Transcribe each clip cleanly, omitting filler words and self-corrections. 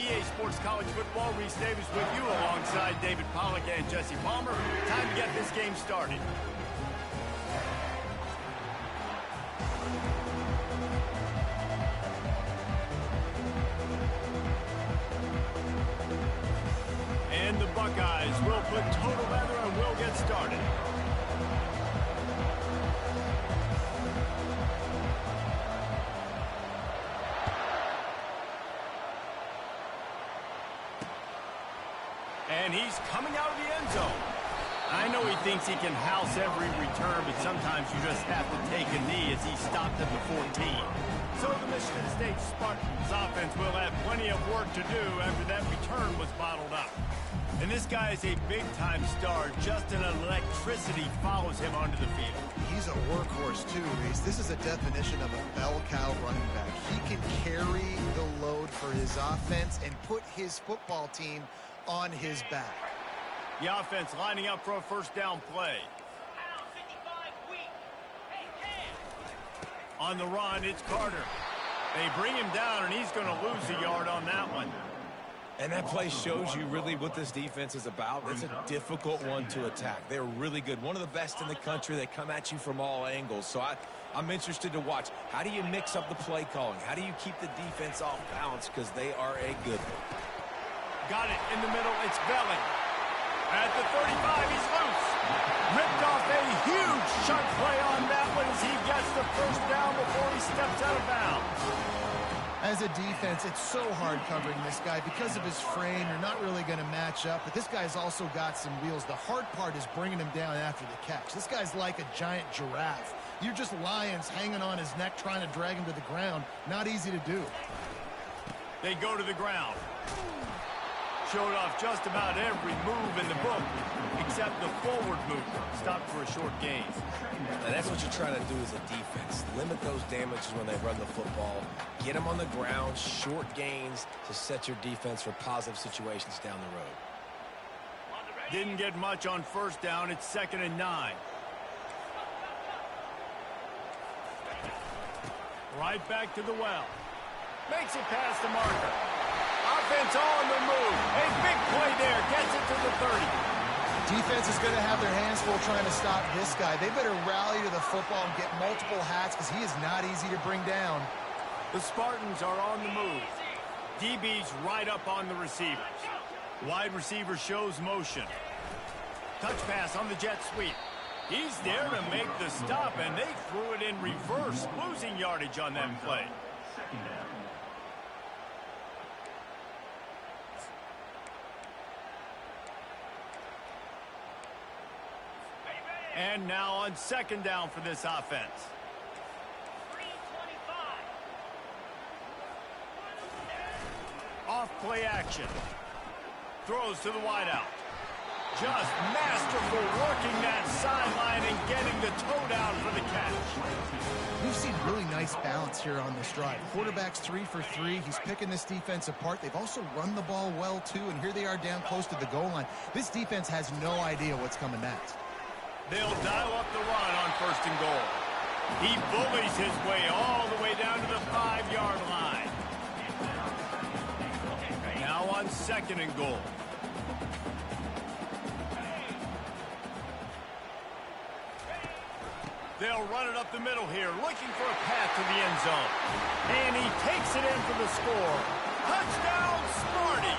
EA Sports College Football. Reese Davis with you alongside David Pollack and Jesse Palmer. Time to get this game started. And the Buckeyes will put total leather and will get started. And he's coming out of the end zone. I know he thinks he can house every return, but sometimes you just have to take a knee as he stopped at the 14. So the Michigan State Spartans offense will have plenty of work to do after that return was bottled up. And this guy is a big-time star. Just an electricity follows him onto the field. He's a workhorse, too, Reese. This is a definition of a bell cow running back. He can carry the load for his offense and put his football team on his back. The offense lining up for a first down play. On the run, it's Carter. They bring him down, and he's going to lose a yard on that one. And that play shows you really what this defense is about. It's a difficult one to attack. They're really good. One of the best in the country. They come at you from all angles. So I'm interested to watch. How do you mix up the play calling? How do you keep the defense off balance? Because they are a good one. Got it in the middle. It's Belling. At the 35, he's loose. Ripped off a huge chunk play on that one as he gets the first down before he steps out of bounds. As a defense, it's so hard covering this guy because of his frame. You're not really going to match up, but this guy's also got some wheels. The hard part is bringing him down after the catch. This guy's like a giant giraffe. You're just lions hanging on his neck trying to drag him to the ground. Not easy to do. They go to the ground. Showed off just about every move in the book, except the forward move. Stopped for a short gain. And that's what you're trying to do as a defense. Limit those damages when they run the football. Get them on the ground, short gains to set your defense for positive situations down the road. Didn't get much on first down. It's 2nd and 9. Right back to the well. Makes it past the marker. Offense on the move. A big play there. Gets it to the 30. Defense is going to have their hands full trying to stop this guy. They better rally to the football and get multiple hats because he is not easy to bring down. The Spartans are on the move. DB's right up on the receivers. Wide receiver shows motion. Touch pass on the jet sweep. He's there to make the stop, and they threw it in reverse, losing yardage on that play. And now on 2nd down for this offense. Off play action. Throws to the wideout. Just masterful working that sideline and getting the toe down for the catch. We've seen really nice balance here on this drive. Quarterback's 3 for 3. He's picking this defense apart. They've also run the ball well, too, and here they are down close to the goal line. This defense has no idea what's coming next. They'll dial up the run on 1st and goal. He bullies his way all the way down to the 5-yard line. Now on 2nd and goal. They'll run it up the middle here, looking for a path to the end zone. And he takes it in for the score. Touchdown, Sparty!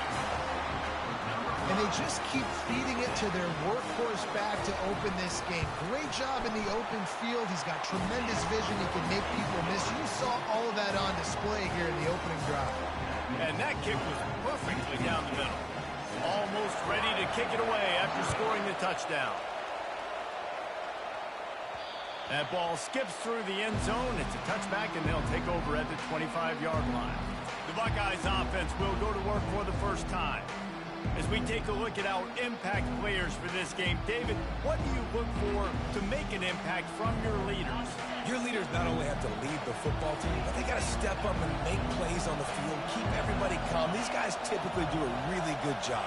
And they just keep feeding it to their workhorse back to open this game. Great job in the open field. He's got tremendous vision. He can make people miss. You saw all of that on display here in the opening drive. And that kick was perfectly down the middle. Almost ready to kick it away after scoring the touchdown. That ball skips through the end zone. It's a touchback, and they'll take over at the 25-yard line. The Buckeyes offense will go to work for the first time. As we take a look at our impact players for this game, David, what do you look for to make an impact from your leaders? Your leaders not only have to lead the football team, but they got to step up and make plays on the field, keep everybody calm. These guys typically do a really good job.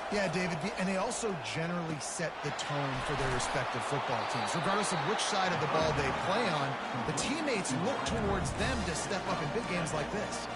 Yeah, David, and they also generally set the tone for their respective football teams. Regardless of which side of the ball they play on, the teammates look towards them to step up in big games like this.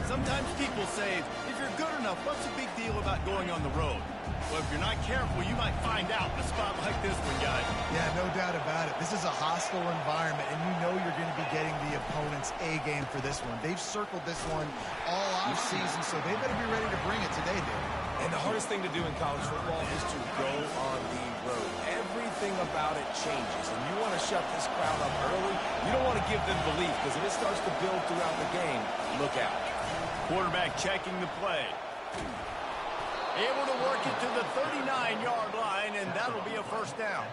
Sometimes people say, if you're good enough, what's the big deal about going on the road? Well, if you're not careful, you might find out in a spot like this one, guys. Yeah, no doubt about it. This is a hostile environment, and you know you're going to be getting the opponent's A game for this one. They've circled this one all offseason, so they better be ready to bring it today, dude. And the hardest thing to do in college football is to go on the road. Everything about it changes, and you want to shut this crowd up early. You don't want to give them belief, because if it starts to build throughout the game, look out. Quarterback checking the play. Able to work it to the 39-yard line, and that'll be a first down.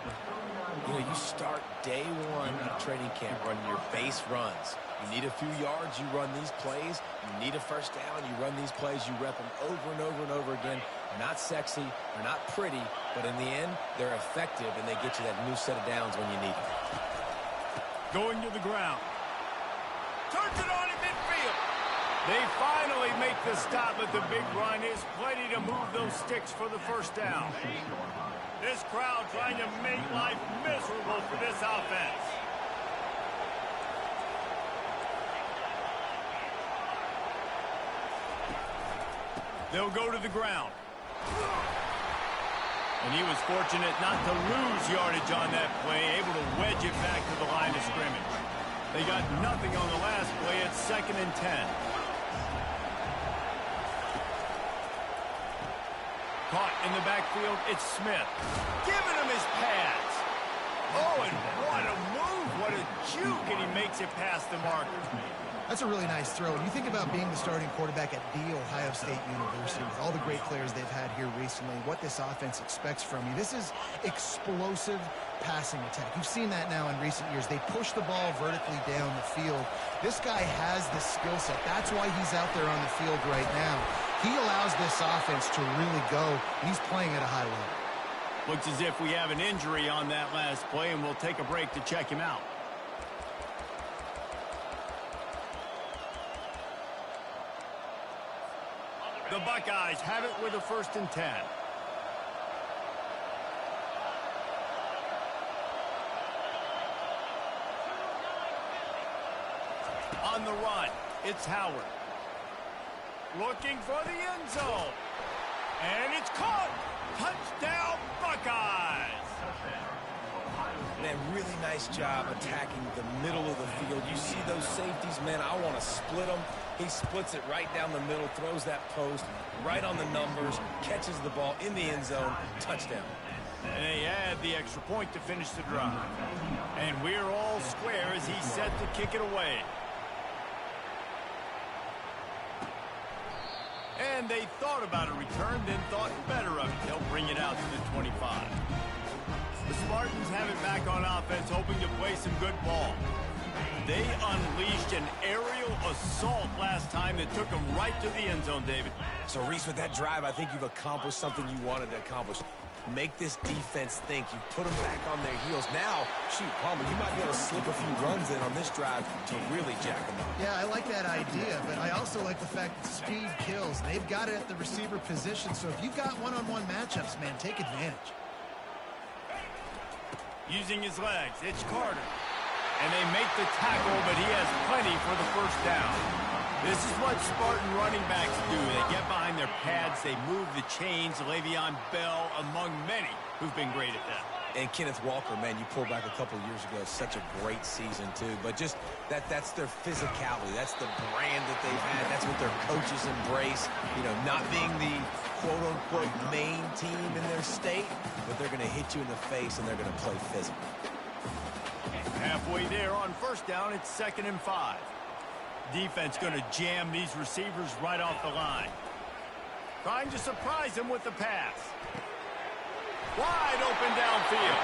You know, you start day one of training camp running your base runs. You need a few yards, you run these plays. You need a first down, you run these plays. You rep them over and over and over again. They're not sexy, they're not pretty, but in the end, they're effective, and they get you that new set of downs when you need them. Going to the ground. Turns it on in midfield. They finally make the stop, but the big run is plenty to move those sticks for the first down. This crowd trying to make life miserable for this offense. They'll go to the ground. And he was fortunate not to lose yardage on that play, able to wedge it back to the line of scrimmage. They got nothing on the last play. It's 2nd and 10. Caught in the backfield, it's Smith. Giving him his pads. Oh, and what a move, what a juke, and he makes it past the marker. That's a really nice throw. And you think about being the starting quarterback at The Ohio State University with all the great players they've had here recently, what this offense expects from you. This is explosive passing attack. You've seen that now in recent years. They push the ball vertically down the field. This guy has the skill set. That's why he's out there on the field right now. He allows this offense to really go, and he's playing at a high level. Looks as if we have an injury on that last play, and we'll take a break to check him out. The Buckeyes have it with a 1st and 10. On the run, it's Howard. Looking for the end zone. And it's caught. Touchdown, Buckeyes. Man, really nice job attacking the middle of the field. You see those safeties, man, I want to split them. He splits it right down the middle, throws that post right on the numbers, catches the ball in the end zone, touchdown. And they add the extra point to finish the drive. And we're all square as he's set to kick it away. And they thought about a return, then thought better of it. They'll bring it out to the 25. The Spartans have it back on offense, hoping to play some good ball. They unleashed an aerial assault last time that took them right to the end zone, David. So, Reese, with that drive, I think you've accomplished something you wanted to accomplish. Make this defense think. You put them back on their heels. Now, shoot, Palmer, you might be able to slip a few runs in on this drive to really jack them up. Yeah, I like that idea, but I also like the fact that speed kills. They've got it at the receiver position, so if you've got one-on-one matchups, man, take advantage. Using his legs, it's Carter. And they make the tackle, but he has plenty for the first down. This is what Spartan running backs do. They get behind their pads, they move the chains. Le'Veon Bell among many who've been great at that. And Kenneth Walker, man, you pulled back a couple years ago. Such a great season, too. But just that's their physicality. That's the brand that they've had. That's what their coaches embrace. You know, not being the quote-unquote main team in their state, but they're going to hit you in the face and they're going to play physical. Halfway there on first down, it's 2nd and 5. Defense going to jam these receivers right off the line. Trying to surprise them with the pass. Wide open downfield.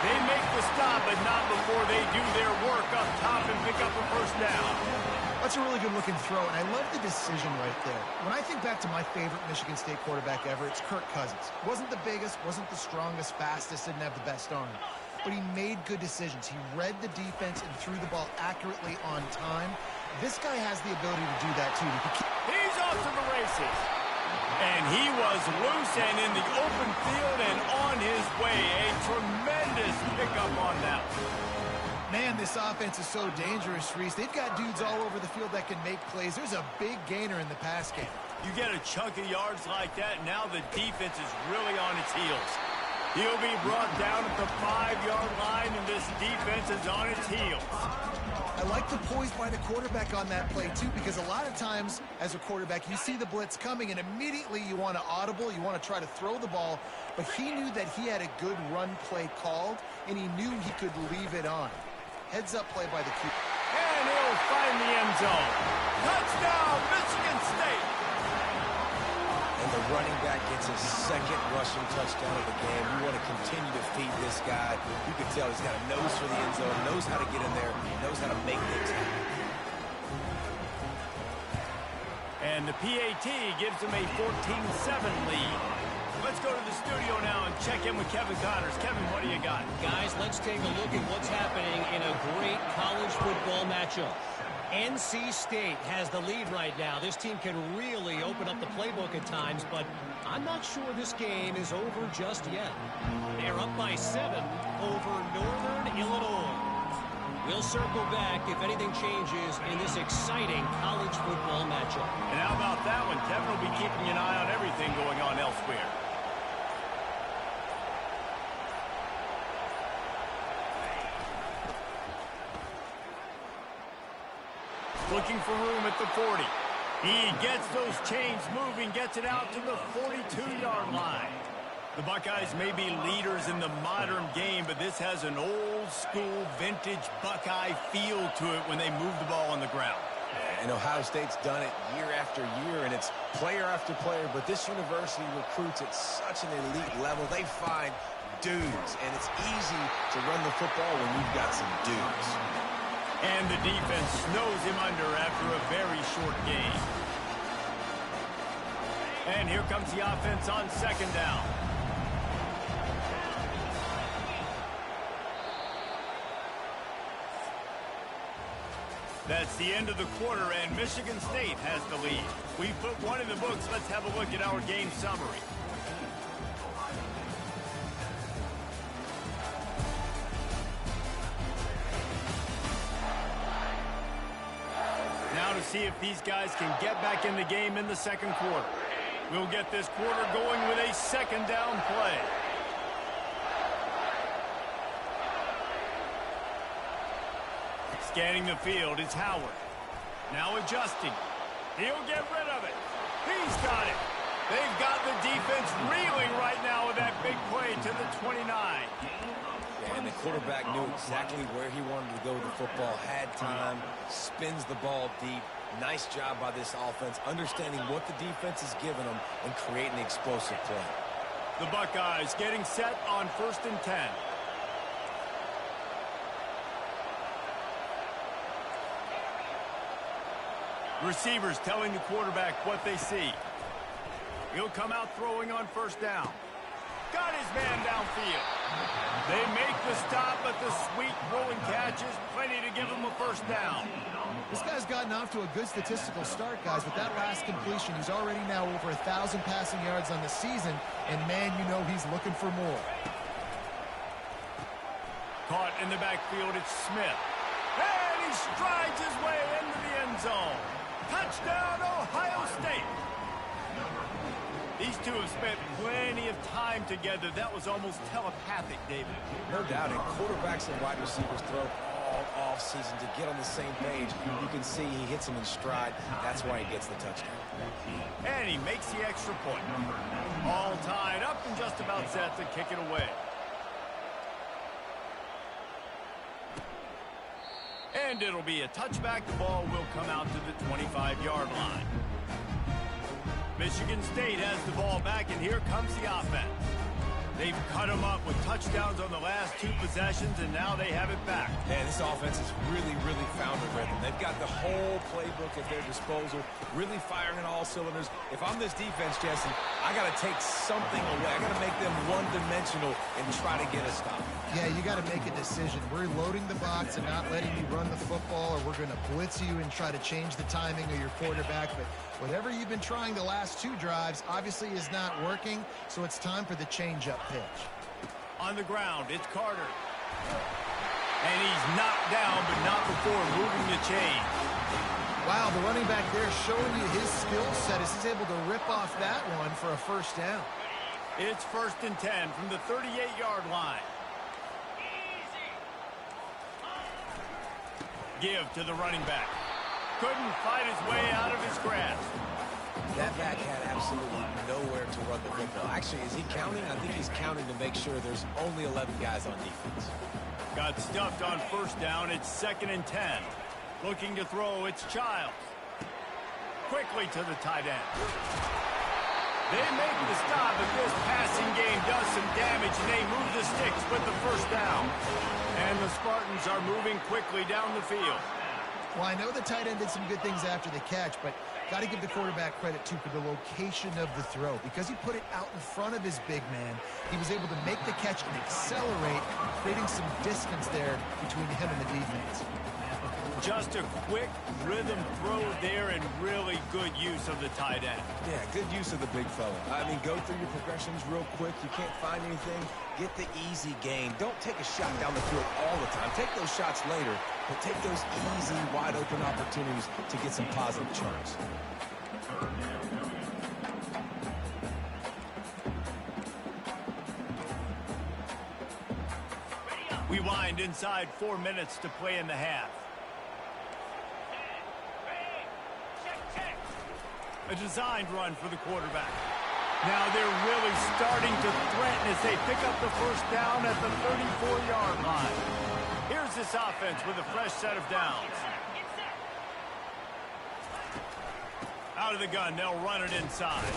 They make the stop, but not before they do their work up top and pick up a first down. That's a really good-looking throw, and I love the decision right there. When I think back to my favorite Michigan State quarterback ever, it's Kirk Cousins. Wasn't the biggest, wasn't the strongest, fastest, didn't have the best arm. But he made good decisions. He read the defense and threw the ball accurately on time. This guy has the ability to do that, too. He's off to the races. And he was loose and in the open field and on his way. A tremendous pickup on that. Man, this offense is so dangerous, Reese. They've got dudes all over the field that can make plays. There's a big gainer in the pass game. You get a chunk of yards like that, now the defense is really on its heels. He'll be brought down at the 5-yard line, and this defense is on its heels. I like the poise by the quarterback on that play, too, because a lot of times as a quarterback, you see the blitz coming, and immediately you want to audible, you want to try to throw the ball, but he knew that he had a good run play called, and he knew he could leave it on. Heads-up play by the QB. And he'll find the end zone. Touchdown, Michigan State! And the running back gets his second rushing touchdown of the game. You want to continue to feed this guy. You can tell he's got a nose for the end zone, knows how to get in there, knows how to make things happen. And the PAT gives him a 14-7 lead. Let's go to the studio now and check in with Kevin Connors. Kevin, what do you got? Guys, let's take a look at what's happening in a great college football matchup. NC State has the lead right now. This team can really open up the playbook at times, but I'm not sure this game is over just yet. They're up by 7 over Northern Illinois. We'll circle back if anything changes in this exciting college football matchup. And how about that one? Kevin will be keeping an eye on everything going on elsewhere. Looking for room at the 40. He gets those chains moving, gets it out to the 42-yard line. The Buckeyes may be leaders in the modern game, but this has an old-school, vintage Buckeye feel to it when they move the ball on the ground. And Ohio State's done it year after year, and it's player after player, but this university recruits at such an elite level. They find dudes, and it's easy to run the football when you've got some dudes. And the defense snows him under after a very short game. And here comes the offense on second down. That's the end of the quarter, and Michigan State has the lead. We put one in the books. Let's have a look at our game summary. Now to see if these guys can get back in the game in the second quarter. We'll get this quarter going with a second down play. Scanning the field is Howard. Now adjusting. He'll get rid of it. He's got it. They've got the defense reeling right now with that big play to the 29. And the quarterback knew exactly where he wanted to go with the football, had time, spins the ball deep. Nice job by this offense, understanding what the defense is giving them and creating the explosive play. The Buckeyes getting set on 1st and 10. Receivers telling the quarterback what they see. He'll come out throwing on 1st down. Got his man downfield. They make the stop, but the sweet throwing catch is plenty to give him a 1st down. This guy's gotten off to a good statistical start, guys. With that last completion, he's already now over 1,000 passing yards on the season, and man, you know he's looking for more. Caught in the backfield, it's Smith. And he strides his way into the end zone. Touchdown, Ohio State. These two have spent plenty of time together. That was almost telepathic, David. No doubt, and quarterbacks and wide receivers throw all offseason to get on the same page. You can see he hits them in stride. That's why he gets the touchdown. And he makes the extra point. All tied up and just about set to kick it away. And it'll be a touchback. The ball will come out to the 25-yard line. Michigan State has the ball back, and here comes the offense. They've cut them up with touchdowns on the last 2 possessions, and now they have it back. Man, this offense has really found a rhythm. They've got the whole playbook at their disposal, really firing on all cylinders. If I'm this defense, Jesse, I got to take something away. I got to make them one-dimensional and try to get a stop. Yeah, you got to make a decision. We're loading the box and not letting you run the football, or we're going to blitz you and try to change the timing of your quarterback. But whatever you've been trying the last 2 drives obviously is not working, so it's time for the change-up pitch. On the ground, it's Carter. And he's knocked down, but not before moving the chain. Wow, the running back there showing you his skill set as he's able to rip off that one for a first down. It's 1st and 10 from the 38-yard line. Give to the running back. Couldn't fight his way out of his grasp. That back had absolutely nowhere to run the football. Actually, is he counting? I think he's counting to make sure there's only 11 guys on defense. Got stuffed on first down. It's 2nd and 10. Looking to throw, it's Childs. Quickly to the tight end. They make the stop, but this passing game does some damage, and they move the sticks with the first down. And the Spartans are moving quickly down the field. Well, I know the tight end did some good things after the catch, but got to give the quarterback credit, too, for the location of the throw. Because he put it out in front of his big man, he was able to make the catch and accelerate, creating some distance there between him and the defense. Just a quick rhythm throw there and really good use of the tight end. Yeah, good use of the big fella. I mean, go through your progressions real quick. You can't find anything. Get the easy gain. Don't take a shot down the field all the time. Take those shots later, but take those easy, wide-open opportunities to get some positive charts. We wind inside 4 minutes to play in the half. A designed run for the quarterback. Now they're really starting to threaten as they pick up the first down at the 34-yard line. Here's this offense with a fresh set of downs. Out of the gun, they'll run it inside.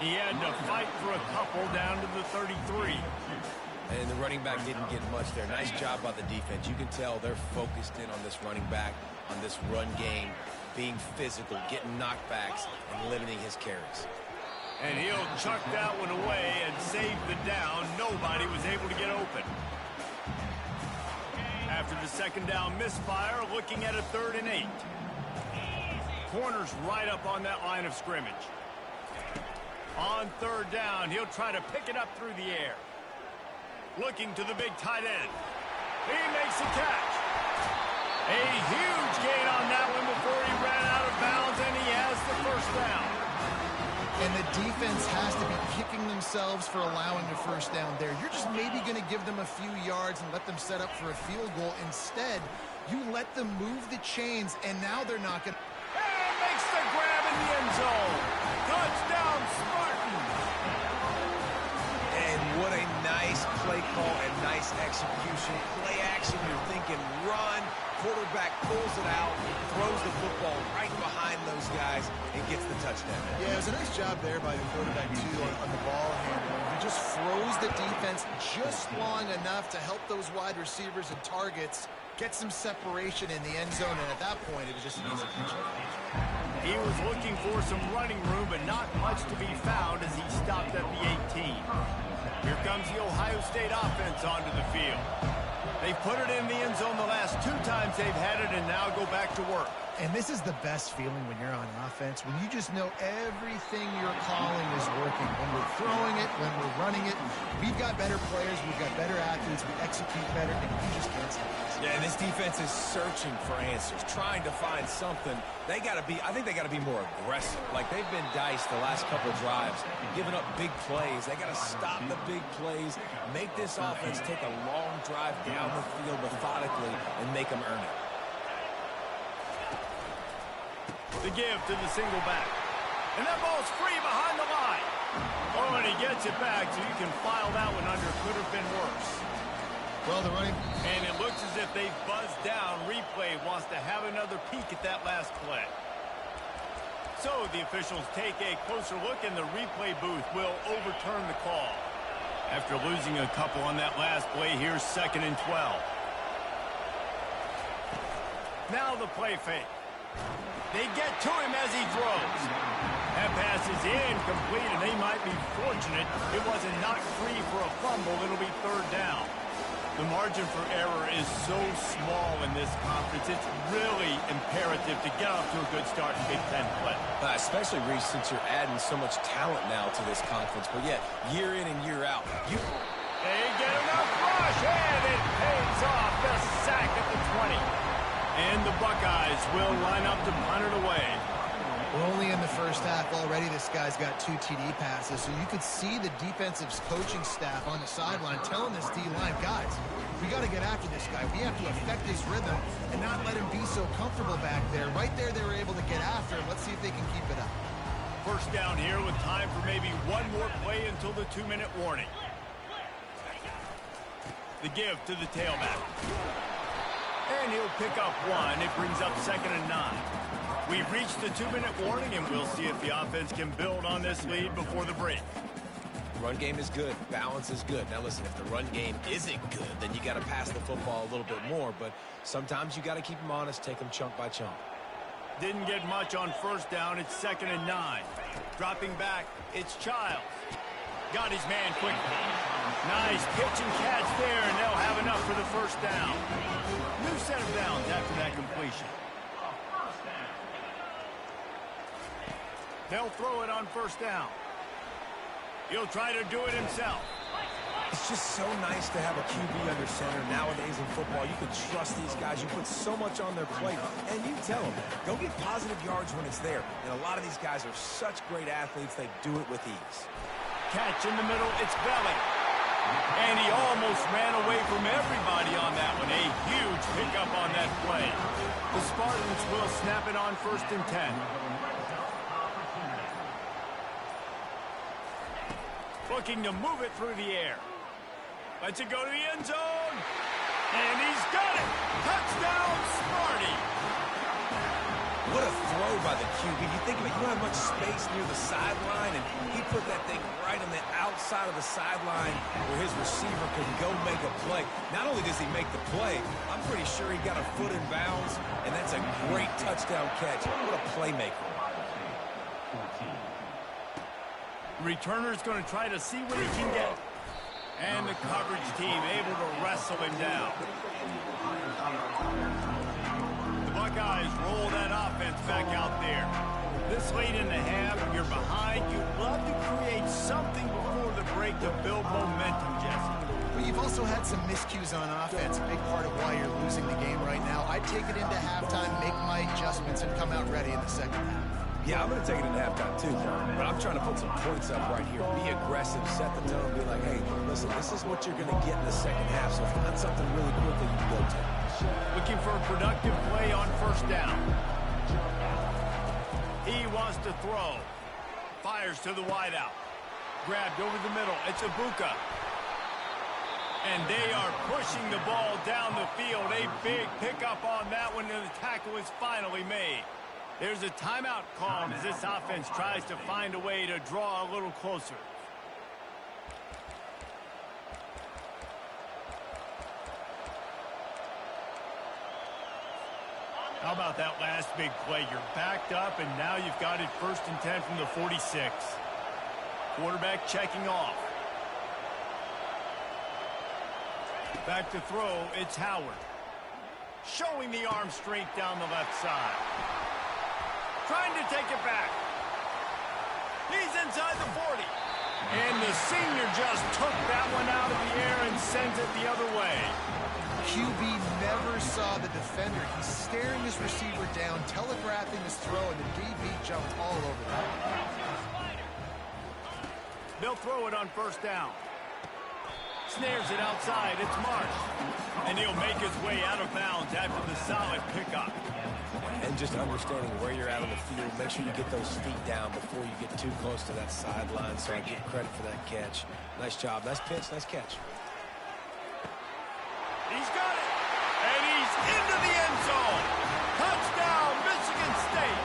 He had to fight for a couple down to the 33. And the running back didn't get much there. Nice job by the defense. You can tell they're focused in on this running back, on this run game, being physical, getting knockbacks, and limiting his carries. And he'll chuck that one away and save the down. Nobody was able to get open. After the second down misfire, looking at a 3rd and 8. Corner's right up on that line of scrimmage. On 3rd down, he'll try to pick it up through the air. Looking to the big tight end. He makes the catch. A huge gain on that one before he ran out of bounds, and he has the first down. And the defense has to be kicking themselves for allowing a first down there. You're just maybe going to give them a few yards and let them set up for a field goal. Instead, you let them move the chains, and now they're not going to... And makes the grab in the end zone. Touchdown, Spartans. And what a nice play call and nice execution. Play action, you're thinking run. Quarterback pulls it out, throws the football right behind those guys, and gets the touchdown. Yeah, it was a nice job there by the quarterback, too, on the ball handling. He just froze the defense just long enough to help those wide receivers and targets get some separation in the end zone, and at that point, it was just an easy catch. He was looking for some running room, but not much to be found as he stopped at the 18. Here comes the Ohio State offense onto the field. They've put it in the end zone the last 2 times they've had it, and now go back to work. And this is the best feeling when you're on offense, when you just know everything you're calling is working. When we're throwing it, when we're running it, we've got better players, we've got better athletes, we execute better, and you just can't stop us. Yeah, this defense is searching for answers, trying to find something. I think they got to be more aggressive. Like they've been diced the last couple drives, giving up big plays. They got to stop the big plays, make this offense take a long drive down the field methodically, and make them earn it. The give to the single back. And that ball's free behind the line. Oh, and he gets it back, so you can file that one under. Could have been worse. Well, the running... And it looks as if they've buzzed down. Replay wants to have another peek at that last play. So the officials take a closer look, and the replay booth will overturn the call. After losing a couple on that last play, here's 2nd and 12. Now the play fake. They get to him as he throws. That pass is incomplete, and they might be fortunate it wasn't knocked free for a fumble. It'll be 3rd down. The margin for error is so small in this conference. It's really imperative to get off to a good start in Big Ten play. Especially, Reese, since you're adding so much talent now to this conference. But, yeah, year in and year out. They get enough run. rush, and it pays off. The sack at the 20. And the Buckeyes will line up to punt it away. We're only in the first half already. This guy's got 2 TD passes, so you could see the defensive coaching staff on the sideline telling this D-line, guys, we got to get after this guy. We have to affect his rhythm and not let him be so comfortable back there. Right there, they were able to get after him. Let's see if they can keep it up. First down here with time for maybe one more play until the 2-minute warning. The give to the tailback. And he'll pick up 1. It brings up 2nd and 9. We've reached the 2-minute warning, and we'll see if the offense can build on this lead before the break. Run game is good. Balance is good. Now, listen, if the run game isn't good, then you got to pass the football a little bit more. But sometimes you got to keep them honest, take them chunk by chunk. Didn't get much on first down. It's 2nd and 9. Dropping back, it's Childs. Got his man quickly. Nice pitch and catch there, and they'll have enough for the first down. New set of downs after that completion. They'll throw it on first down. He'll try to do it himself. It's just so nice to have a QB under center nowadays in football. You can trust these guys. You put so much on their plate. And you tell them, go get positive yards when it's there. And a lot of these guys are such great athletes, they do it with ease. Catch in the middle, it's Belly. And he almost ran away from everybody on that one. A huge pickup on that play. The Spartans will snap it on 1st and 10. Looking to move it through the air. Lets it go to the end zone. And he's got it. Touchdown, Sparty. What a throw by the QB. You think of it, you don't have much space near the sideline, and he put that thing right on the outside of the sideline where his receiver can go make a play. Not only does he make the play, I'm pretty sure he got a foot in bounds, and that's a great touchdown catch. What a playmaker. Returner's going to try to see what he can get. And the coverage team able to wrestle him down. The Buckeyes roll that offense back out there. This late in the half, you're behind. You'd love to create something before the break to build momentum, Jesse. Well, you've also had some miscues on offense, a big part of why you're losing the game right now. I'd take it into halftime, make my adjustments, and come out ready in the second half. Yeah, I'm going to take it in halftime too, but I'm trying to put some points up right here. Be aggressive, set the tone, be like, hey, listen, this is what you're going to get in the second half, so find something really quickly you can go to. Looking for a productive play on first down. He wants to throw. Fires to the wideout. Grabbed over the middle. It's Ibuka. And they are pushing the ball down the field. A big pickup on that one, and the tackle is finally made. There's a timeout called as this offense tries to find a way to draw a little closer. How about that last big play? You're backed up, and now you've got it 1st and 10 from the 46. Quarterback checking off. Back to throw, it's Howard. Showing the arm strength down the left side. Trying to take it back. He's inside the 40. And the senior just took that one out of the air and sends it the other way. QB never saw the defender. He's staring his receiver down, telegraphing his throw, and the DB jumped all over that. They'll throw it on first down. Snares it outside. It's Marsh. And he'll make his way out of bounds after the solid pickup. And just understanding where you're at on the field, make sure you get those feet down before you get too close to that sideline, so I give credit for that catch. Nice job. Nice pitch. Nice catch. He's got it. And he's into the end zone. Touchdown, Michigan State.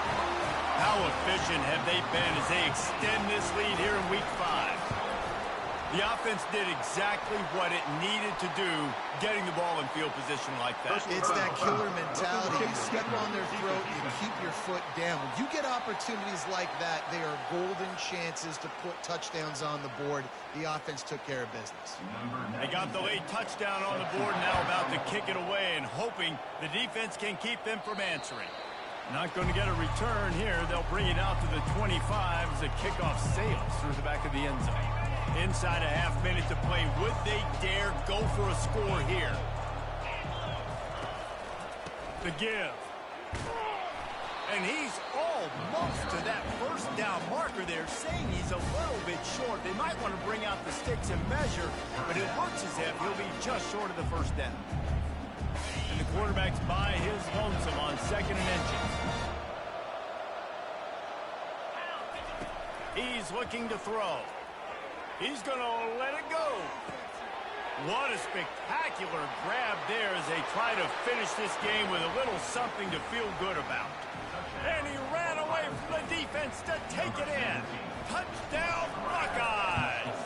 How efficient have they been as they extend this lead here in Week 5? The offense did exactly what it needed to do, getting the ball in field position like that. It's that killer mentality. You step on their throat, you keep your foot down. When you get opportunities like that, they are golden chances to put touchdowns on the board. The offense took care of business. They got the late touchdown on the board, now about to kick it away and hoping the defense can keep them from answering. Not going to get a return here. They'll bring it out to the 25 as the kickoff sails through the back of the end zone. Inside a half minute to play. Would they dare go for a score here? The give. And he's almost to that first down marker there, saying he's a little bit short. They might want to bring out the sticks and measure, but it looks as if he'll be just short of the first down. And the quarterback's by his lonesome on 2nd and inches. He's looking to throw. He's going to let it go. What a spectacular grab there as they try to finish this game with a little something to feel good about. And he ran away from the defense to take it in. Touchdown, Buckeyes!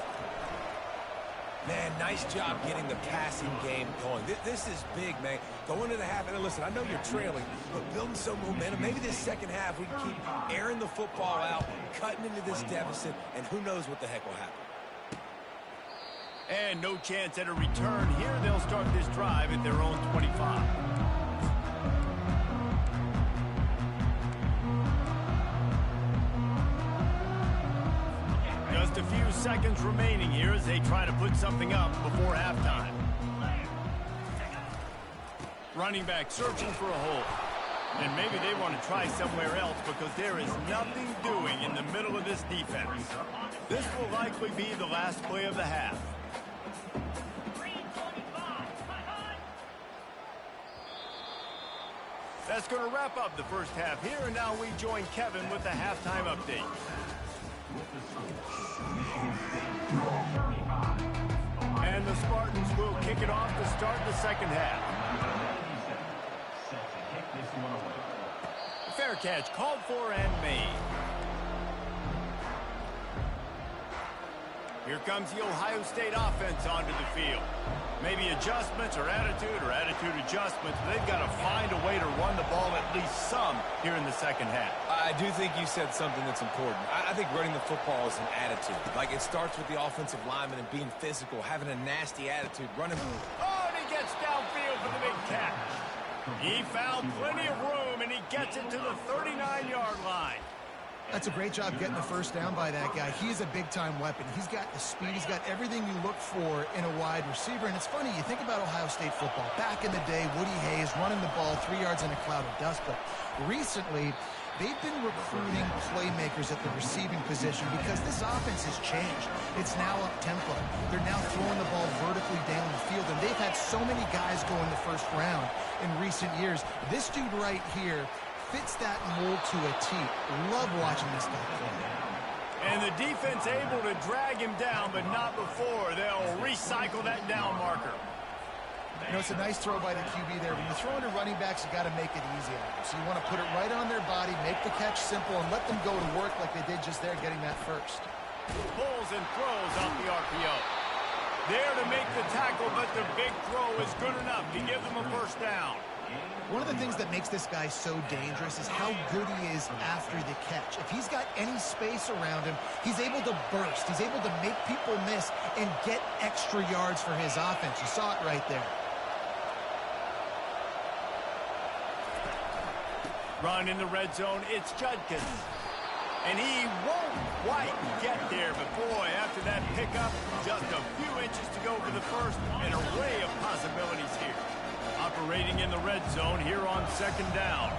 Man, nice job getting the passing game going. This is big, man. Go into the half, and listen, I know you're trailing, but building some momentum. Maybe this second half we can keep airing the football out, cutting into this deficit, and who knows what the heck will happen. And no chance at a return here. They'll start this drive at their own 25. Just a few seconds remaining here as they try to put something up before halftime. Running back searching for a hole. And maybe they want to try somewhere else because there is nothing doing in the middle of this defense. This will likely be the last play of the half. That's going to wrap up the first half here, and now we join Kevin with the halftime update. And the Spartans will kick it off to start the second half. Fair catch called for and made. Here comes the Ohio State offense onto the field. Maybe adjustments or attitude adjustments. But they've got to find a way to run the ball at least some here in the second half. I do think you said something that's important. I think running the football is an attitude. Like, it starts with the offensive lineman and being physical, having a nasty attitude, running. Oh, and he gets downfield for the big catch. He found plenty of room, and he gets it to the 39-yard line. That's a great job getting the first down by that guy. He's a big-time weapon. He's got the speed. He's got everything you look for in a wide receiver. And it's funny, you think about Ohio State football. Back in the day, Woody Hayes running the ball 3 yards in a cloud of dust. But recently, they've been recruiting playmakers at the receiving position because this offense has changed. It's now up-tempo. They're now throwing the ball vertically down the field. And they've had so many guys go in the first round in recent years. This dude right here fits that mold to a T. Love watching this guy play. And the defense able to drag him down, but not before. They'll recycle that down marker. You know, it's a nice throw by the QB there. When you're throwing to running backs, you got to make it easy on them. So you want to put it right on their body, make the catch simple, and let them go to work like they did just there, getting that first. Pulls and throws off the RPO. There to make the tackle, but the big throw is good enough to give them a first down. One of the things that makes this guy so dangerous is how good he is after the catch. If he's got any space around him, he's able to burst. He's able to make people miss and get extra yards for his offense. You saw it right there. Run in the red zone, it's Judkins. And he won't quite get there, but boy, after that pickup, just a few inches to go for the first. An array of possibilities here. Operating in the red zone here on second down.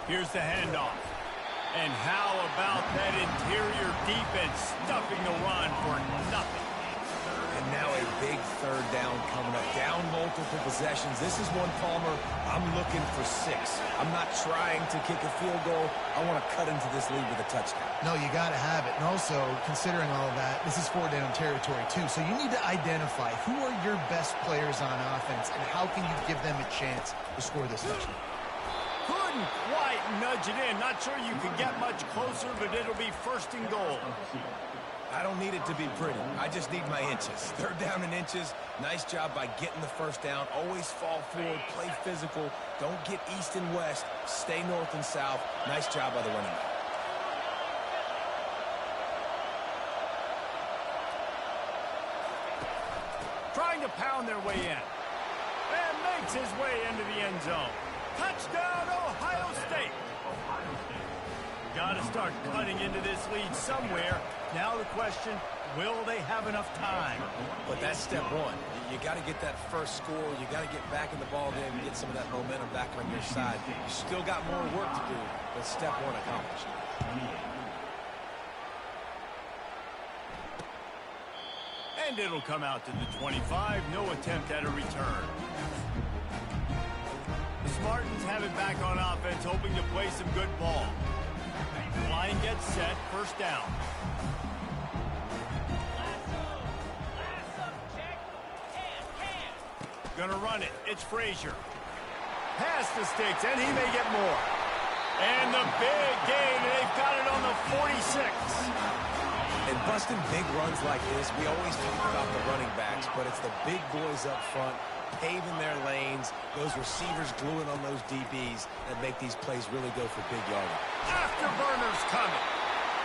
Here's the handoff. And how about that interior defense stuffing the run for nothing? And now a big third down coming up. Down multiple possessions. This is one, Palmer, I'm looking for 6. I'm not trying to kick a field goal. I want to cut into this lead with a touchdown. No, you got to have it. And also, considering all of that, this is 4-down territory too. So you need to identify who are your best players on offense and how can you give them a chance to score this touchdown. Couldn't quite nudge it in. Not sure you can get much closer, but it'll be first and goal. I don't need it to be pretty. I just need my inches. Third down in inches. Nice job by getting the first down. Always fall forward, play physical. Don't get east and west. Stay north and south. Nice job by the running back. Trying to pound their way in. And makes his way into the end zone. Touchdown, Ohio State. Got to start cutting into this lead somewhere. Now the question, will they have enough time? But that's step one. You got to get that first score. You got to get back in the ball game and get some of that momentum back on your side. You still got more work to do, but step one accomplished. And it'll come out to the 25. No attempt at a return. The Spartans have it back on offense, hoping to play some good ball. The line gets set. First down. Gonna run it. It's Frazier. Past the sticks, and he may get more. And the big gain. They've got it on the 46. And busting big runs like this, we always talk about the running backs, but it's the big boys up front, paving their lanes, those receivers gluing on those DBs that make these plays really go for big yardage. Afterburner's coming.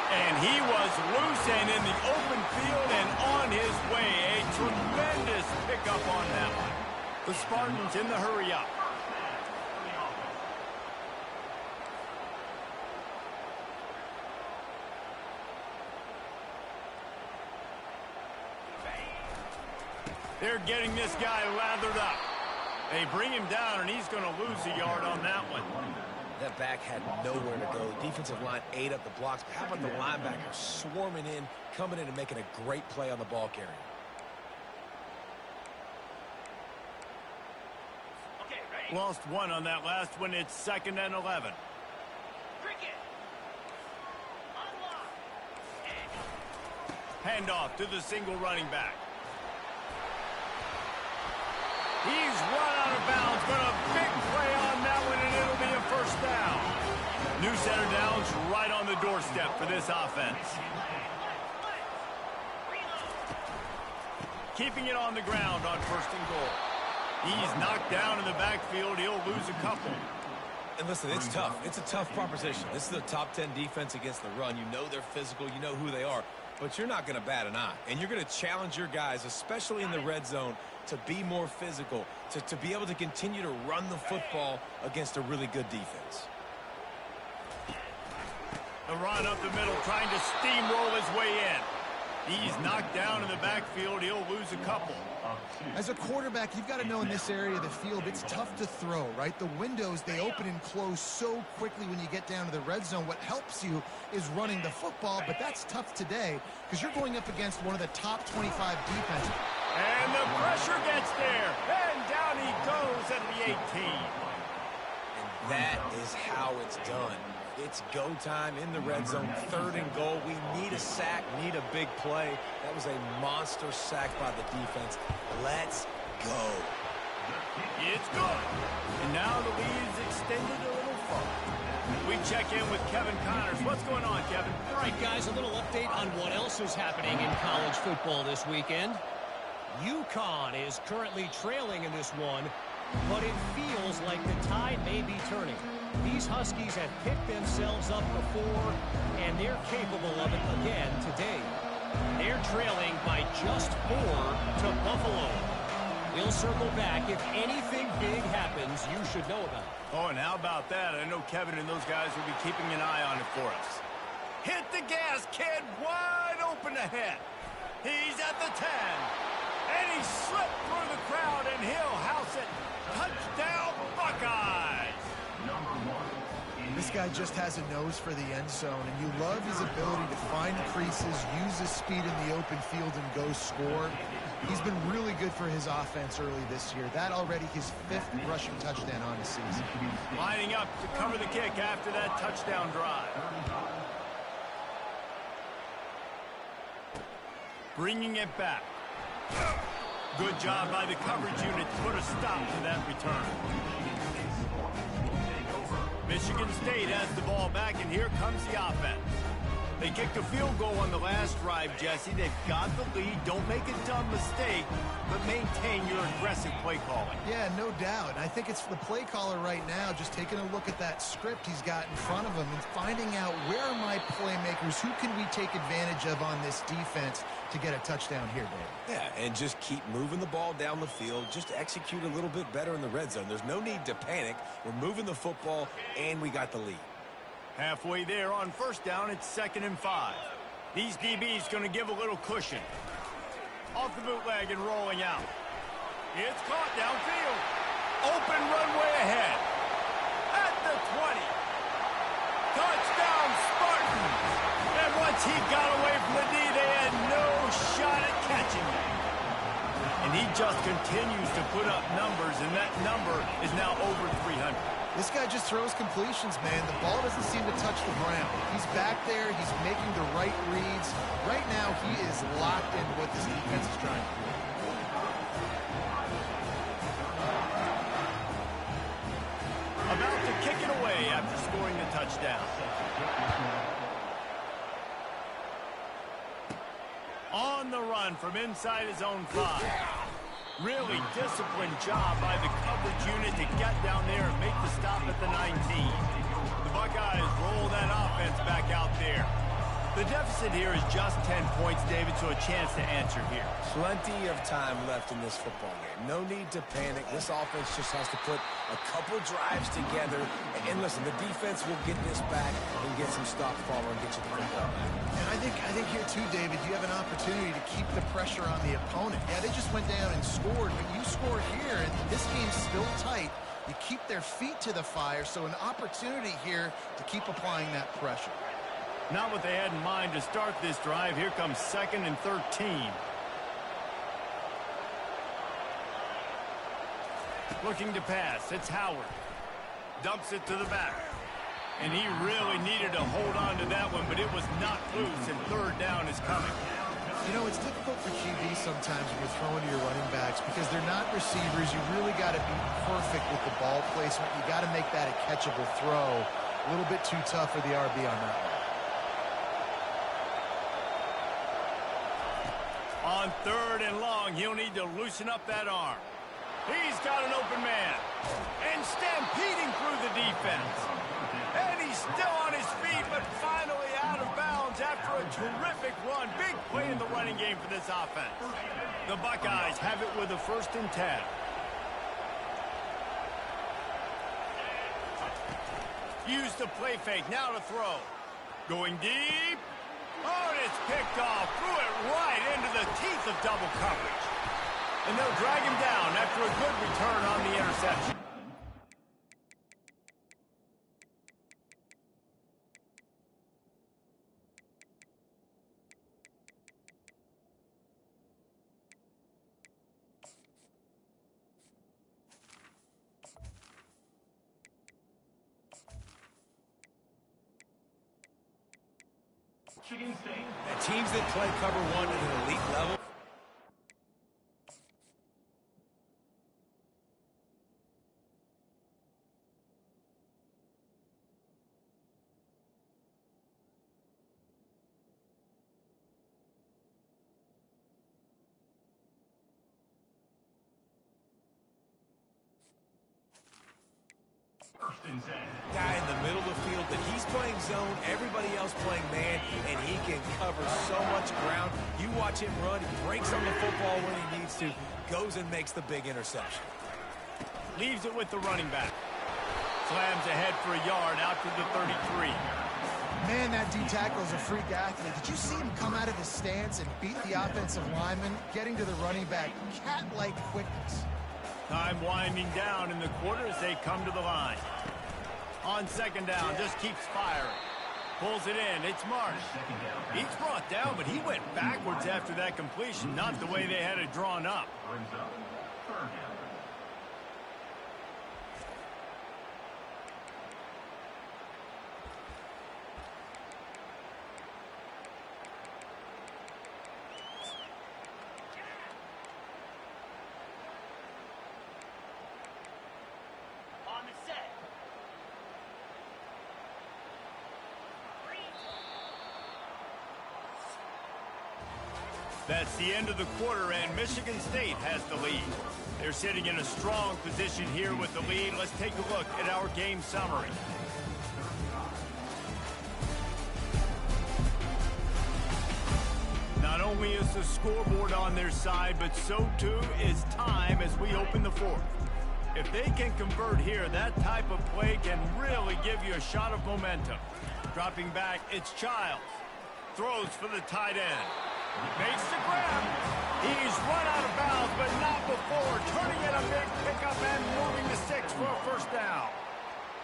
And he was loose and in the open field and on his way. A tremendous pickup on that one. The Spartans in the hurry up. They're getting this guy lathered up. They bring him down, and he's going to lose a yard on that one. That back had nowhere to go. Defensive line ate up the blocks. But how about the linebacker swarming in, coming in and making a great play on the ball carrier? Lost one on that last one. It's 2nd and 11. Handoff to the single running back. He's run out of bounds, but a big play on that one, and it'll be a first down. New center down's right on the doorstep for this offense. Keeping it on the ground on 1st and goal. He's knocked down in the backfield. He'll lose a couple. And listen, it's tough. It's a tough proposition. This is a top 10 defense against the run. You know they're physical. You know who they are. But you're not going to bat an eye. And you're going to challenge your guys, especially in the red zone, to be more physical, to be able to continue to run the football against a really good defense. The run up the middle, trying to steamroll his way in. He's knocked down in the backfield. He'll lose a couple. As a quarterback, you've got to know in this area of the field, it's tough to throw, right? The windows, they open and close so quickly when you get down to the red zone. What helps you is running the football, but that's tough today because you're going up against one of the top 25 defenses. And the pressure gets there. And down he goes at the 18. And that is how it's done. It's go time in the red zone, 3rd and goal. We need a sack, need a big play. That was a monster sack by the defense. Let's go. It's good. And now the lead's extended a little further. We check in with Kevin Connors. What's going on, Kevin? All right, guys, a little update on what else is happening in college football this weekend. UConn is currently trailing in this one, but it feels like the tide may be turning. These Huskies have picked themselves up before, and they're capable of it again today. They're trailing by just 4 to Buffalo. We'll circle back. If anything big happens, you should know about it. Oh, and how about that? I know Kevin and those guys will be keeping an eye on it for us. Hit the gas, kid. Wide open ahead. He's at the 10. And he slipped through the crowd, and he'll house it. Touchdown, Buckeyes. This guy just has a nose for the end zone, and you love his ability to find creases, use his speed in the open field, and go score. He's been really good for his offense early this year. That already his 5th rushing touchdown on the season. Lining up to cover the kick after that touchdown drive. Bringing it back. Good job by the coverage unit to put a stop to that return. Michigan State has the ball back, and here comes the offense. They kicked a field goal on the last drive, Jesse. They've got the lead. Don't make a dumb mistake, but maintain your aggressive play calling. Yeah, no doubt. I think it's the play caller right now just taking a look at that script he's got in front of him and finding out where are my playmakers, who can we take advantage of on this defense to get a touchdown here, Dave. Yeah, and just keep moving the ball down the field. Just execute a little bit better in the red zone. There's no need to panic. We're moving the football, and we got the lead. Halfway there on first down, it's 2nd and 5. These DBs going to give a little cushion. Off the bootleg and rolling out. It's caught downfield. Open runway ahead. At the 20. Touchdown Spartans. And once he got away from the D, they had no shot at catching him. And he just continues to put up numbers, and that number is now over 300. This guy just throws completions, man. The ball doesn't seem to touch the ground. He's back there. He's making the right reads. Right now, he is locked into what this defense is trying to do. About to kick it away after scoring the touchdown. On the run from inside his own 5. Really disciplined job by the coverage unit to get down there and make the stop at the 19. The Buckeyes roll that offense back out there. The deficit here is just 10 points, David, so a chance to answer here. Plenty of time left in this football game. No need to panic. This offense just has to put a couple drives together. And listen, the defense will get this back and get some stops following and get you the football back. And I think here too, David, you have an opportunity to keep the pressure on the opponent. Yeah, they just went down and scored, but you score here, and this game's still tight. You keep their feet to the fire, so an opportunity here to keep applying that pressure. Not what they had in mind to start this drive. Here comes 2nd and 13. Looking to pass. It's Howard. Dumps it to the back. And he really needed to hold on to that one, but it was knocked loose, and 3rd down is coming. You know, it's difficult for QB sometimes when you're throwing to your running backs because they're not receivers. You really got to be perfect with the ball placement. You got to make that a catchable throw. A little bit too tough for the RB on that one. On 3rd and long, he'll need to loosen up that arm. He's got an open man. And stampeding through the defense. And he's still on his feet, but finally out of bounds after a terrific run. Big play in the running game for this offense. The Buckeyes have it with a 1st and 10. Use the play fake, now to throw. Going deep. Oh, and it's picked off. Threw it right into the teeth of double coverage. And they'll drag him down after a good return on the interception. And teams that play cover 1 at an elite level. Guy in the middle of the field, that he's playing zone, everybody else playing man, and he can cover so much ground. You watch him run, he breaks on the football when he needs to, goes and makes the big interception. Leaves it with the running back. Slams ahead for a yard out to the 33. Man, that D-tackle is a freak athlete. Did you see him come out of his stance and beat the offensive lineman, getting to the running back? Cat-like quickness. Time winding down in the quarter as they come to the line. On 2nd down, just keeps firing. Pulls it in. It's Marsh. He's brought down, but he went backwards after that completion, not the way they had it drawn up. That's the end of the quarter, and Michigan State has the lead. They're sitting in a strong position here with the lead. Let's take a look at our game summary. Not only is the scoreboard on their side, but so too is time as we open the 4th. If they can convert here, that type of play can really give you a shot of momentum. Dropping back, it's Childs. Throws for the tight end. Makes the grab. He's run out of bounds, but not before. Turning in a big pickup and moving the 6 for a first down.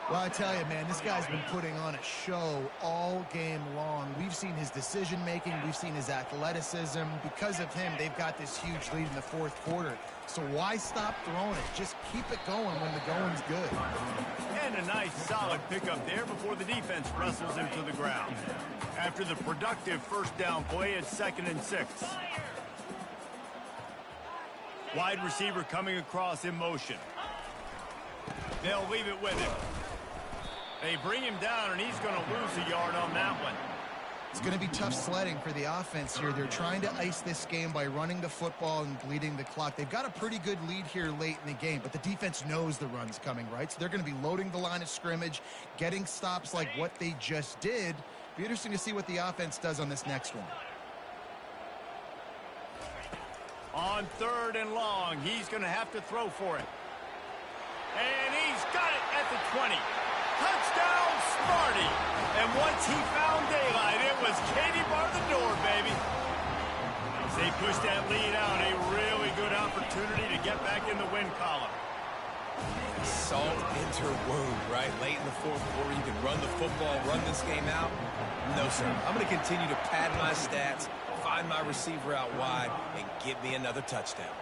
Well, I tell you, man, this guy's been putting on a show all game long. We've seen his decision-making. We've seen his athleticism. Because of him, they've got this huge lead in the fourth quarter. So why stop throwing it? Just keep it going when the going's good. And a nice, solid pickup there before the defense wrestles him to the ground. After the productive first down play, it's 2nd and 6. Wide receiver coming across in motion. They'll leave it with him. They bring him down, and he's going to lose a yard on that one. It's going to be tough sledding for the offense here. They're trying to ice this game by running the football and bleeding the clock. They've got a pretty good lead here late in the game, but the defense knows the run's coming, right? So they're going to be loading the line of scrimmage, getting stops like what they just did. Be interesting to see what the offense does on this next one. On 3rd and long, he's going to have to throw for it. And he's got it at the 20. Touchdown, Sparty. And once he found daylight, it was Katie bar the door, baby. As they push that lead out, a really good opportunity to get back in the win column. Salt into her wound, right? Late in the fourth quarter, you can run the football, run this game out. No, sir. I'm going to continue to pad my stats, find my receiver out wide, and get me another touchdown.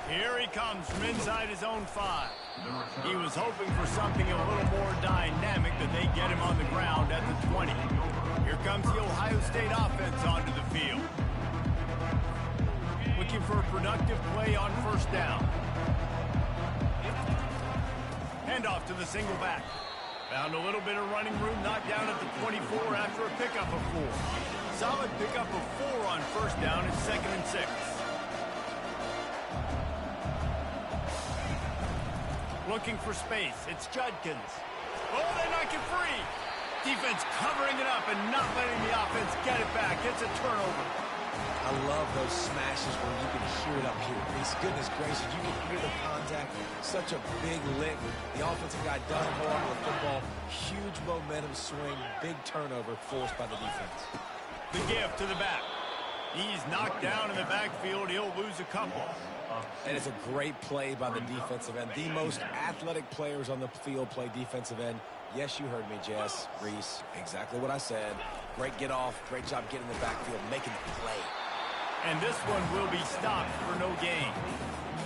Here he comes from inside his own 5. He was hoping for something a little more dynamic, but they get him on the ground at the 20. Here comes the Ohio State offense onto the field. Looking for a productive play on first down. Handoff to the single back. Found a little bit of running room, knocked down at the 24 after a pickup of 4. Solid pickup of 4 on first down. It's 2nd and 6. Looking for space. It's Judkins. Oh, they knock it free. Defense covering it up and not letting the offense get it back. It's a turnover. I love those smashes where you can hear it up here. Reese, goodness gracious, you can hear the contact. Such a big lick. The offensive guy doesn't hold on to the football. Huge momentum swing. Big turnover forced by the defense. The give to the back. He's knocked down in the backfield. He'll lose a couple. And it's a great play by the defensive end. The most athletic players on the field play defensive end. Yes, you heard me, Jess, Reese. Exactly what I said. Great get off. Great job getting in the backfield, making the play. And this one will be stopped for no gain.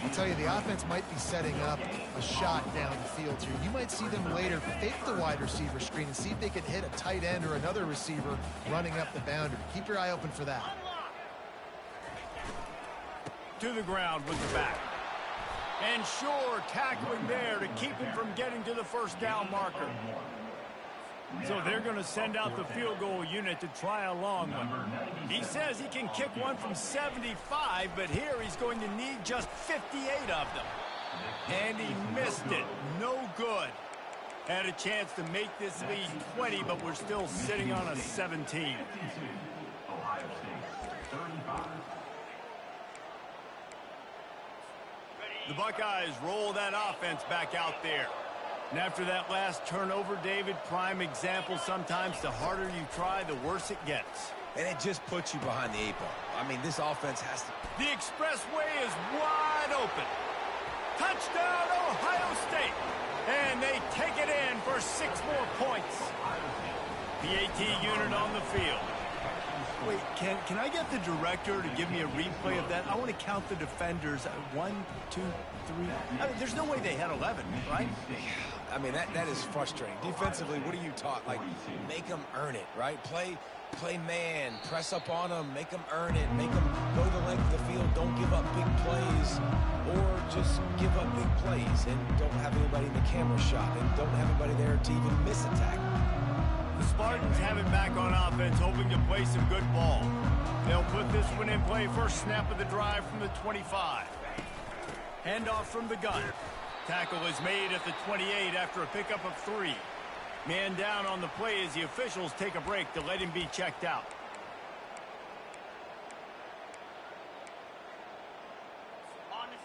I'll tell you, the offense might be setting up a shot down the field here. You might see them later fake the wide receiver screen and see if they can hit a tight end or another receiver running up the boundary. Keep your eye open for that. To the ground with the back. And sure, tackling there to keep him from getting to the first down marker. So they're going to send out the field goal unit to try a long one. He says he can kick one from 75, but here he's going to need just 58 of them. And he missed it. No good. Had a chance to make this lead 20, but we're still sitting on a 17. The Buckeyes roll that offense back out there. And after that last turnover, David, prime example, sometimes the harder you try, the worse it gets. And it just puts you behind the 8 ball. I mean, this offense has to... The expressway is wide open. Touchdown, Ohio State. And they take it in for 6 more points. PAT unit on the field. Wait, can I get the director to give me a replay of that? I want to count the defenders. 1, 2, 3. I mean, there's no way they had 11, right? I mean, that is frustrating. Defensively, what are you taught? Like, make them earn it, right? Play man, press up on them, make them earn it, make them go the length of the field, don't give up big plays, or just give up big plays and don't have anybody in the camera shot and don't have anybody there to even miss a tackle. The Spartans have it back on offense, hoping to play some good ball. They'll put this one in play. First snap of the drive from the 25. Handoff from the gun. Tackle is made at the 28 after a pickup of 3. Man down on the play as the officials take a break to let him be checked out.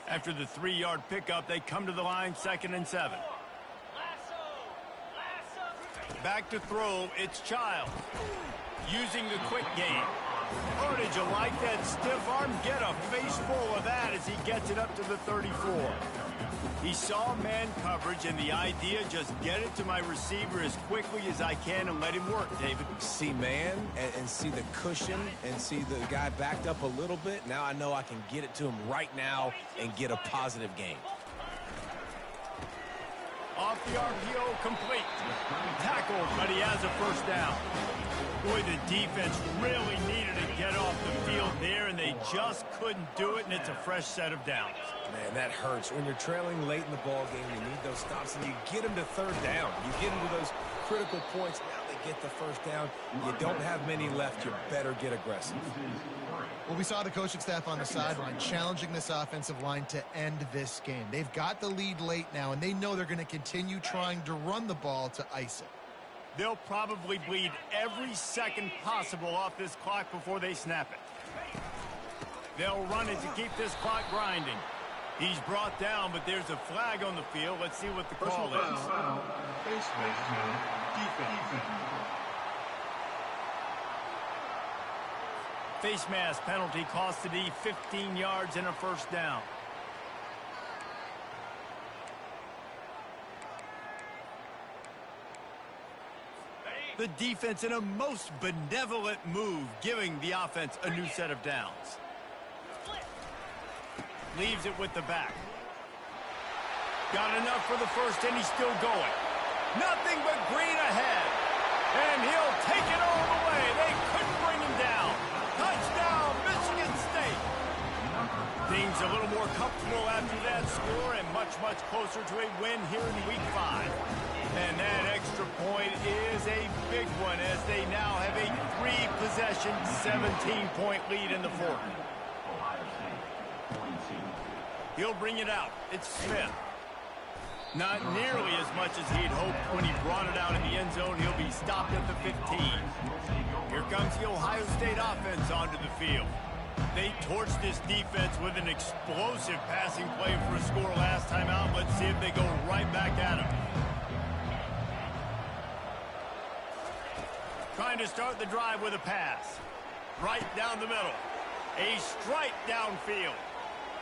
After the 3-yard pickup, they come to the line, 2nd and 7. Back to throw, it's Child. Using the quick game. Oh, did you like that stiff arm? Get a face full of that as he gets it up to the 34. He saw man coverage, and the idea, just get it to my receiver as quickly as I can and let him work, David. See man and see the cushion and see the guy backed up a little bit. Now I know I can get it to him right now and get a positive gain. Off the RPO, complete. Tackled, but he has a first down. Boy, the defense really needed to get off the field there, and they just couldn't do it, and it's a fresh set of downs. Man, that hurts. When you're trailing late in the ball game, you need those stops, and you get them to third down. You get them to those critical points. Now they get the first down. You don't have many left. You better get aggressive. Well, we saw the coaching staff on the sideline challenging this offensive line to end this game. They've got the lead late now, and they know they're going to continue trying to run the ball to ice it. They'll probably bleed every second possible off this clock before they snap it. They'll run it to keep this clock grinding. He's brought down, but there's a flag on the field. Let's see what the call is. Face mask penalty cost the D 15 yards and a first down. The defense in a most benevolent move, giving the offense a new set of downs. Leaves it with the back. Got enough for the first, and he's still going. Nothing but green ahead. And he'll take it all the way. They couldn't bring him down. Touchdown, Michigan State. Things a little more comfortable after that score, and much, much closer to a win here in Week 5. And that extra point is a big one, as they now have a 3-possession, 17-point lead in the fourth. He'll bring it out. It's Smith. Not nearly as much as he'd hoped when he brought it out in the end zone. He'll be stopped at the 15. Here comes the Ohio State offense onto the field. They torched this defense with an explosive passing play for a score last time out. Let's see if they go right back at him. Trying to start the drive with a pass. Right down the middle. A strike downfield.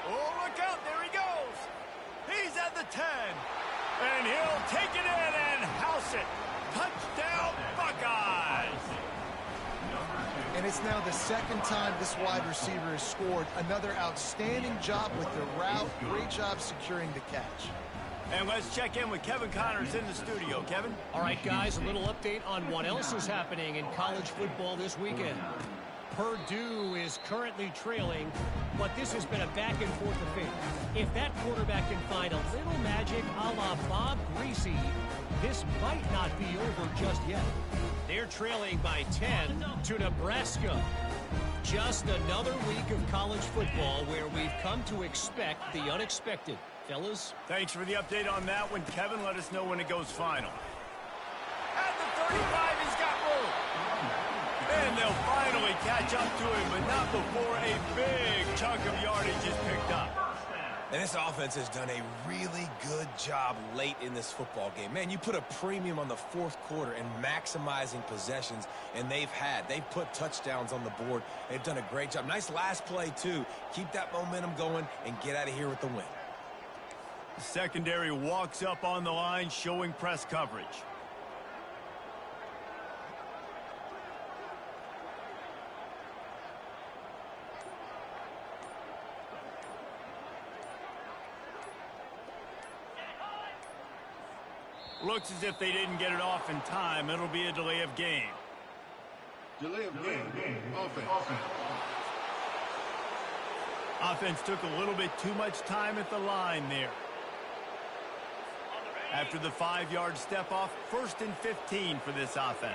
Oh, look out. There he goes. He's at the 10. And he'll take it in and house it. Touchdown, Buckeyes. And it's now the second time this wide receiver has scored. Another outstanding job with the route. Great job securing the catch. And let's check in with Kevin Connors in the studio. Kevin? All right, guys, a little update on what else is happening in college football this weekend. Purdue is currently trailing, but this has been a back-and-forth affair. If that quarterback can find a little magic a la Bob Greasy, this might not be over just yet. They're trailing by 10 to Nebraska. Just another week of college football where we've come to expect the unexpected. Fellas? Thanks for the update on that one, Kevin. Let us know when it goes final. At the 35, he's got room. And they'll finally catch up to him, but not before a big chunk of yardage is picked up. And this offense has done a really good job late in this football game. Man, you put a premium on the fourth quarter and maximizing possessions, and they've put touchdowns on the board. They've done a great job. Nice last play, too. Keep that momentum going and get out of here with the win. The secondary walks up on the line, showing press coverage. Looks as if they didn't get it off in time. It'll be a delay of game. Delay of game. Offense. Offense took a little bit too much time at the line there. After the 5-yard step off, 1st and 15 for this offense.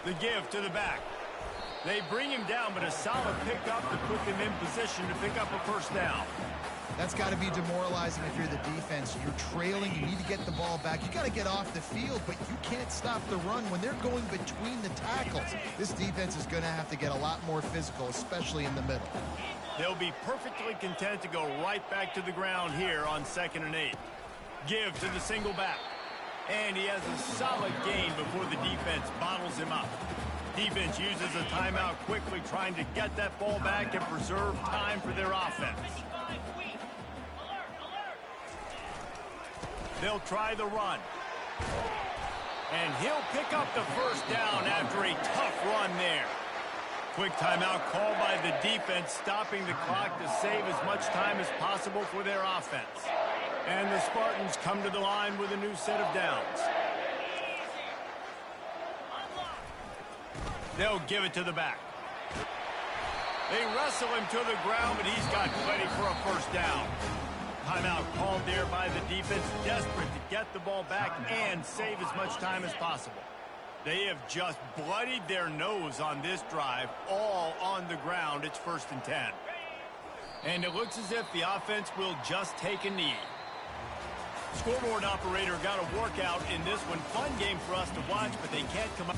The give to the back. They bring him down, but a solid pickup to put them in position to pick up a first down. That's got to be demoralizing if you're the defense. You're trailing. You need to get the ball back. You got to get off the field, but you can't stop the run when they're going between the tackles. This defense is going to have to get a lot more physical, especially in the middle. They'll be perfectly content to go right back to the ground here on 2nd and 8. Give to the single back. And he has a solid gain before the defense bottles him up. Defense uses a timeout quickly, trying to get that ball back and preserve time for their offense. They'll try the run. And he'll pick up the first down after a tough run there. Quick timeout called by the defense, stopping the clock to save as much time as possible for their offense. And the Spartans come to the line with a new set of downs. They'll give it to the back. They wrestle him to the ground, but he's got plenty for a first down. Timeout called there by the defense, desperate to get the ball back and save as much time as possible. They have just bloodied their nose on this drive, all on the ground. It's 1st and 10. And it looks as if the offense will just take a knee. Scoreboard operator got a workout in this one. Fun game for us to watch, but they can't come up.